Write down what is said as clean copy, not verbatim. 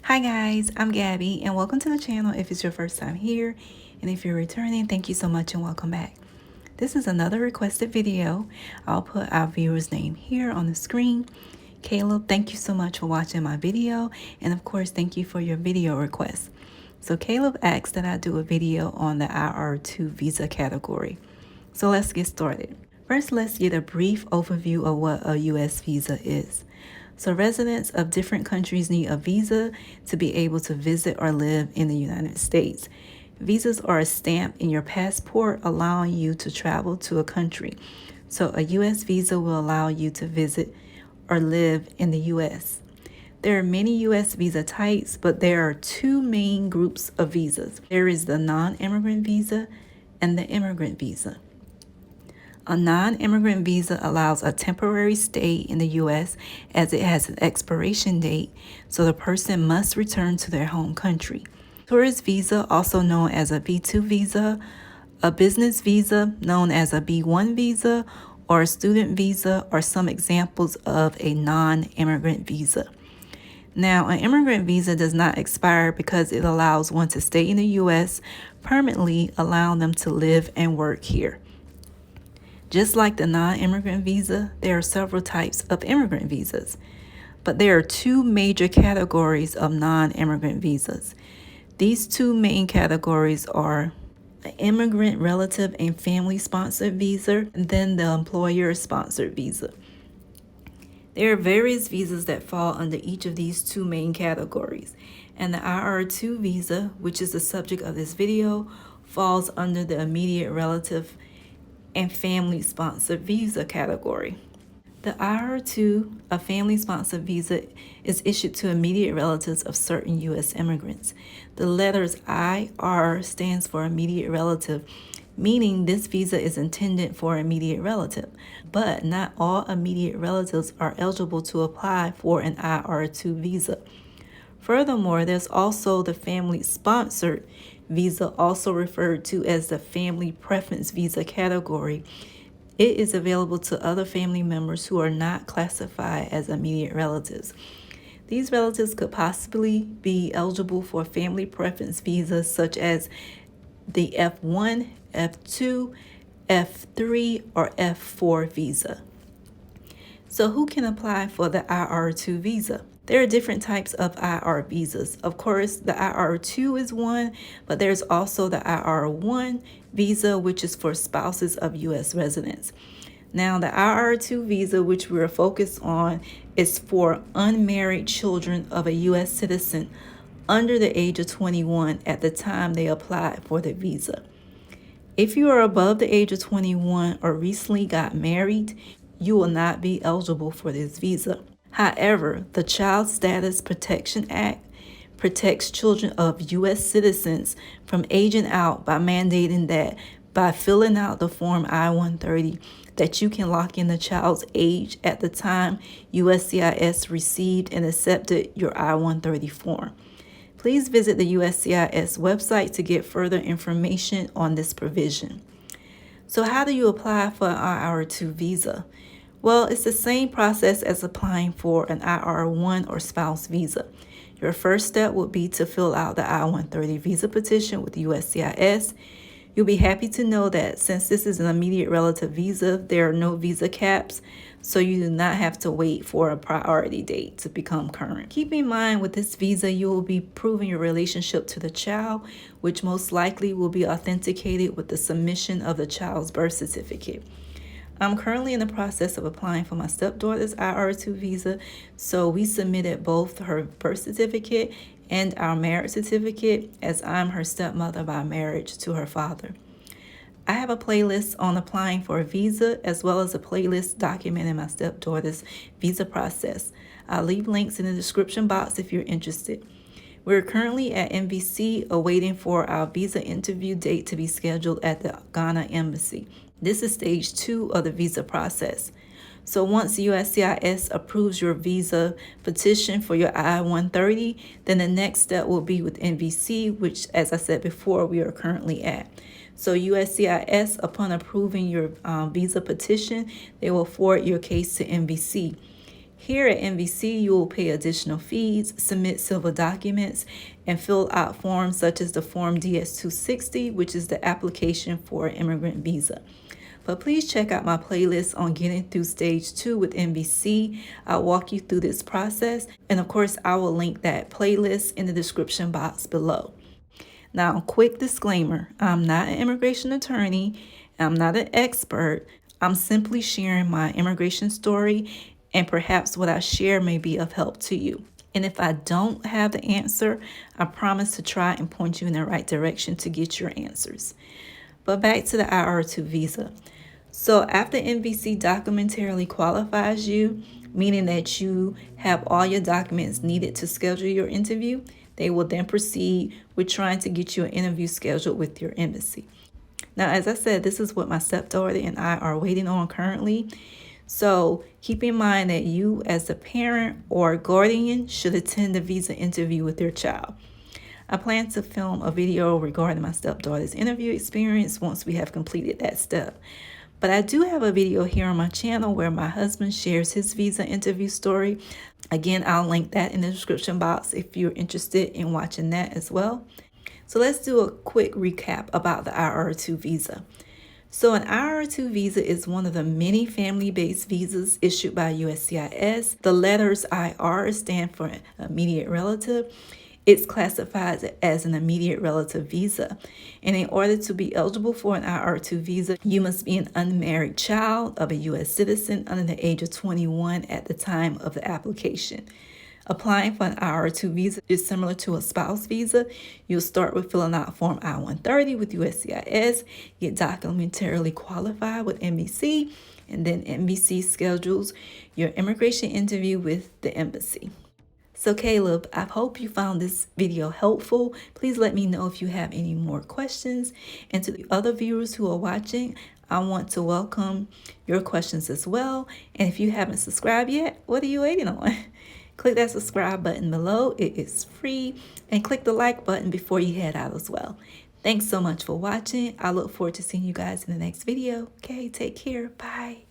Hi guys, I'm Gabby and welcome to the channel if it's your first time here, and if you're returning, thank you so much and welcome back. This is another requested video. I'll put our viewer's name here on the screen. Caleb, thank you so much for watching my video, and of course thank you for your video request. So Caleb asked that I do a video on the IR2 visa category. So let's get started. First, let's get a brief overview of what a U.S. visa is. So residents of different countries need a visa to be able to visit or live in the United States. Visas are a stamp in your passport allowing you to travel to a country. So a U.S. visa will allow you to visit or live in the U.S. There are many U.S. visa types, but there are two main groups of visas. There is the non-immigrant visa and the immigrant visa. A non-immigrant visa allows a temporary stay in the U.S. as it has an expiration date, so the person must return to their home country. Tourist visa, also known as a B2 visa, a business visa known as a B1 visa, or a student visa are some examples of a non-immigrant visa. Now, an immigrant visa does not expire because it allows one to stay in the U.S. permanently, allowing them to live and work here. Just like the non-immigrant visa, there are several types of immigrant visas, but there are two major categories of non-immigrant visas. These two main categories are the immigrant relative and family sponsored visa, and then the employer sponsored visa. There are various visas that fall under each of these two main categories, and the IR2 visa, which is the subject of this video, falls under the immediate relative and family-sponsored visa category. The IR2, a family-sponsored visa, is issued to immediate relatives of certain U.S. immigrants. The letters IR stands for immediate relative, meaning this visa is intended for immediate relative, but not all immediate relatives are eligible to apply for an IR2 visa. Furthermore, there's also the family-sponsored visa, also referred to as the family preference visa category. It is available to other family members who are not classified as immediate relatives. These relatives could possibly be eligible for family preference visas such as the F1, F2, F3, or F4 visa. So who can apply for the IR2 visa? There are different types of IR visas. Of course, the IR2 is one, but there's also the IR1 visa, which is for spouses of U.S. residents. Now, the IR2 visa, which we're focused on, is for unmarried children of a U.S. citizen under the age of 21 at the time they apply for the visa. If you are above the age of 21 or recently got married, you will not be eligible for this visa. However, the Child Status Protection Act protects children of U.S. citizens from aging out by mandating that by filling out the Form I-130 that you can lock in the child's age at the time USCIS received and accepted your I-130 form. Please visit the USCIS website to get further information on this provision. So how do you apply for an IR2 visa? Well, it's the same process as applying for an IR1 or spouse visa. Your first step would be to fill out the I-130 visa petition with USCIS. You'll be happy to know that since this is an immediate relative visa, there are no visa caps, so you do not have to wait for a priority date to become current. Keep in mind with this visa, you will be proving your relationship to the child, which most likely will be authenticated with the submission of the child's birth certificate. I'm currently in the process of applying for my stepdaughter's IR2 visa, so we submitted both her birth certificate and our marriage certificate, as I'm her stepmother by marriage to her father. I have a playlist on applying for a visa, as well as a playlist documenting my stepdaughter's visa process. I'll leave links in the description box if you're interested. We're currently at NVC awaiting for our visa interview date to be scheduled at the Ghana Embassy. This is stage 2 of the visa process. So once USCIS approves your visa petition for your I-130, then the next step will be with NVC, which, as I said before, we are currently at. So USCIS, upon approving your visa petition, they will forward your case to NVC. Here at NVC, you will pay additional fees, submit civil documents, and fill out forms such as the Form DS-260, which is the application for an immigrant visa. But please check out my playlist on getting through stage 2 with NVC. I'll walk you through this process. And of course, I will link that playlist in the description box below. Now, quick disclaimer, I'm not an immigration attorney. I'm not an expert. I'm simply sharing my immigration story, and perhaps what I share may be of help to you. And if I don't have the answer, I promise to try and point you in the right direction to get your answers. But back to the IR2 visa. So after NVC documentarily qualifies you, meaning that you have all your documents needed to schedule your interview, they will then proceed with trying to get you an interview scheduled with your embassy. Now, as I said, this is what my stepdaughter and I are waiting on currently. So keep in mind that you as a parent or guardian should attend the visa interview with your child. I plan to film a video regarding my stepdaughter's interview experience once we have completed that step. But I do have a video here on my channel where my husband shares his visa interview story. Again, I'll link that in the description box if you're interested in watching that as well. So let's do a quick recap about the IR2 visa. So an IR2 visa is one of the many family-based visas issued by USCIS. The letters IR stand for immediate relative. It's classified as an immediate relative visa. And in order to be eligible for an IR2 visa, you must be an unmarried child of a U.S. citizen under the age of 21 at the time of the application. Applying for an IR2 visa is similar to a spouse visa. You'll start with filling out Form I-130 with USCIS, get documentarily qualified with NVC, and then NVC schedules your immigration interview with the embassy. So Caleb, I hope you found this video helpful. Please let me know if you have any more questions. And to the other viewers who are watching, I want to welcome your questions as well. And if you haven't subscribed yet, what are you waiting on? Click that subscribe button below. It is free. And click the like button before you head out as well. Thanks so much for watching. I look forward to seeing you guys in the next video. Okay, take care. Bye.